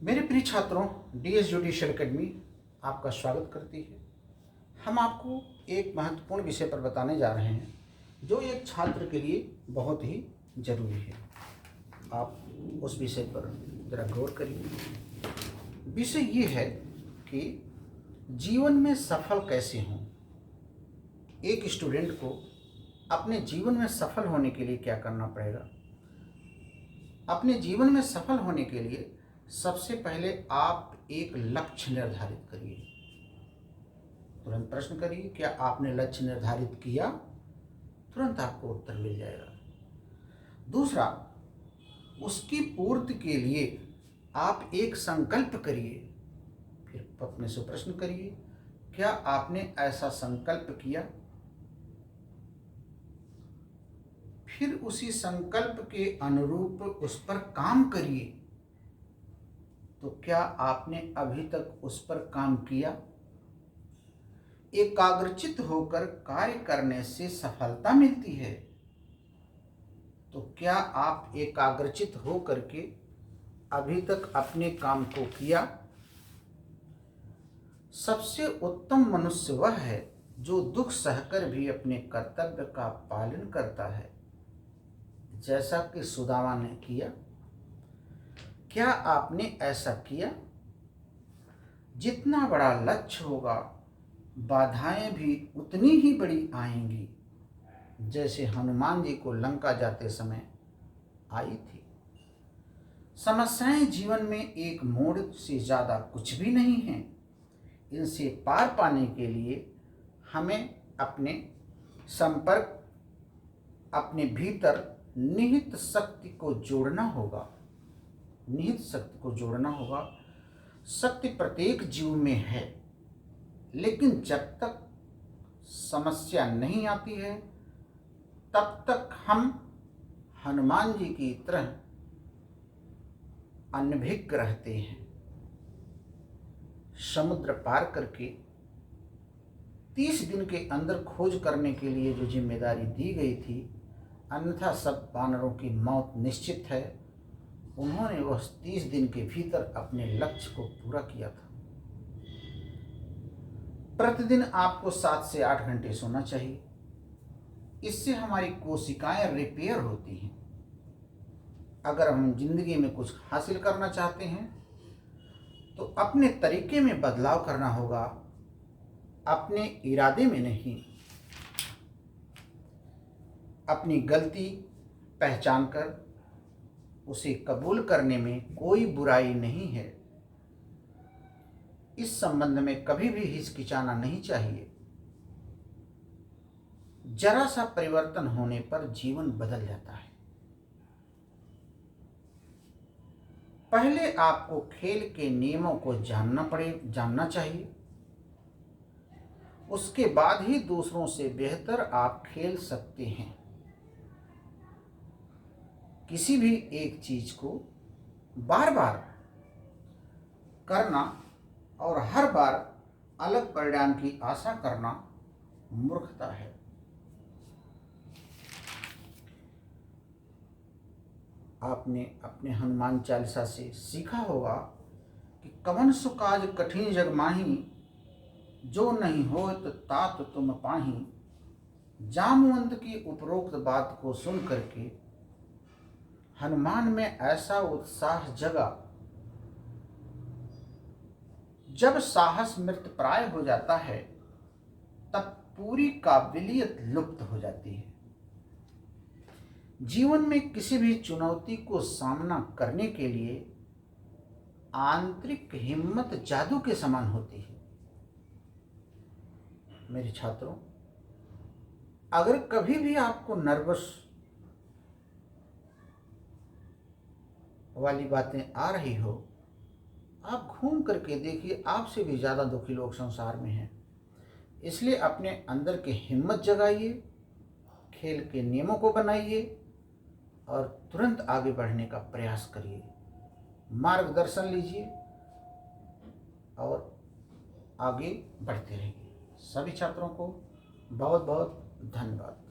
मेरे प्रिय छात्रों, डीएस जुडिशियल एकेडमी आपका स्वागत करती है। हम आपको एक महत्वपूर्ण विषय पर बताने जा रहे हैं जो एक छात्र के लिए बहुत ही जरूरी है। आप उस विषय पर जरा गौर करिए। विषय ये है कि जीवन में सफल कैसे हों। एक स्टूडेंट को अपने जीवन में सफल होने के लिए क्या करना पड़ेगा। अपने जीवन में सफल होने के लिए सबसे पहले आप एक लक्ष्य निर्धारित करिए। तुरंत प्रश्न करिए, क्या आपने लक्ष्य निर्धारित किया? तुरंत आपको उत्तर मिल जाएगा। दूसरा, उसकी पूर्ति के लिए आप एक संकल्प करिए। फिर अपने से प्रश्न करिए, क्या आपने ऐसा संकल्प किया? फिर उसी संकल्प के अनुरूप उस पर काम करिए। तो क्या आपने अभी तक उस पर काम किया? एकाग्रचित होकर कार्य करने से सफलता मिलती है। तो क्या आप एकाग्रचित होकर के अभी तक अपने काम को किया? सबसे उत्तम मनुष्य वह है जो दुख सहकर भी अपने कर्तव्य का पालन करता है, जैसा कि सुदामा ने किया। क्या आपने ऐसा किया? जितना बड़ा लक्ष्य होगा, बाधाएं भी उतनी ही बड़ी आएंगी, जैसे हनुमान जी को लंका जाते समय आई थी। समस्याएं जीवन में एक मोड़ से ज़्यादा कुछ भी नहीं हैं। इनसे पार पाने के लिए हमें अपने संपर्क, अपने भीतर निहित शक्ति को जोड़ना होगा। निहित शक्ति को जोड़ना होगा। शक्ति प्रत्येक जीव में है, लेकिन जब तक समस्या नहीं आती है तब तक हम हनुमान जी की तरह अनभिज्ञ रहते हैं। समुद्र पार करके 30 दिन के अंदर खोज करने के लिए जो जिम्मेदारी दी गई थी, अन्यथा सब वानरों की मौत निश्चित है। उन्होंने वह 30 दिन के भीतर अपने लक्ष्य को पूरा किया था। प्रतिदिन आपको 7 से 8 घंटे सोना चाहिए। इससे हमारी कोशिकाएं रिपेयर होती हैं। अगर हम जिंदगी में कुछ हासिल करना चाहते हैं तो अपने तरीके में बदलाव करना होगा, अपने इरादे में नहीं। अपनी गलती पहचान कर उसे कबूल करने में कोई बुराई नहीं है। इस संबंध में कभी भी हिचकिचाना नहीं चाहिए। जरा सा परिवर्तन होने पर जीवन बदल जाता है। पहले आपको खेल के नियमों को जानना चाहिए। उसके बाद ही दूसरों से बेहतर आप खेल सकते हैं। किसी भी एक चीज को बार बार करना और हर बार अलग परिणाम की आशा करना मूर्खता है। आपने अपने हनुमान चालीसा से सीखा होगा कि कवन सो काज कठिन जग माही, जो नहीं होत तात तुम पाही। जामवंत की उपरोक्त बात को सुन करके हनुमान में ऐसा उत्साह जगा। जब साहस मृतप्राय हो जाता है तब पूरी काबिलियत लुप्त हो जाती है। जीवन में किसी भी चुनौती को सामना करने के लिए आंतरिक हिम्मत जादू के समान होती है। मेरे छात्रों, अगर कभी भी आपको नर्वस वाली बातें आ रही हो, आप घूम करके देखिए, आपसे भी ज़्यादा दुखी लोग संसार में हैं। इसलिए अपने अंदर की हिम्मत जगाइए, खेल के नियमों को बनाइए और तुरंत आगे बढ़ने का प्रयास करिए। मार्गदर्शन लीजिए और आगे बढ़ते रहिए। सभी छात्रों को बहुत बहुत धन्यवाद।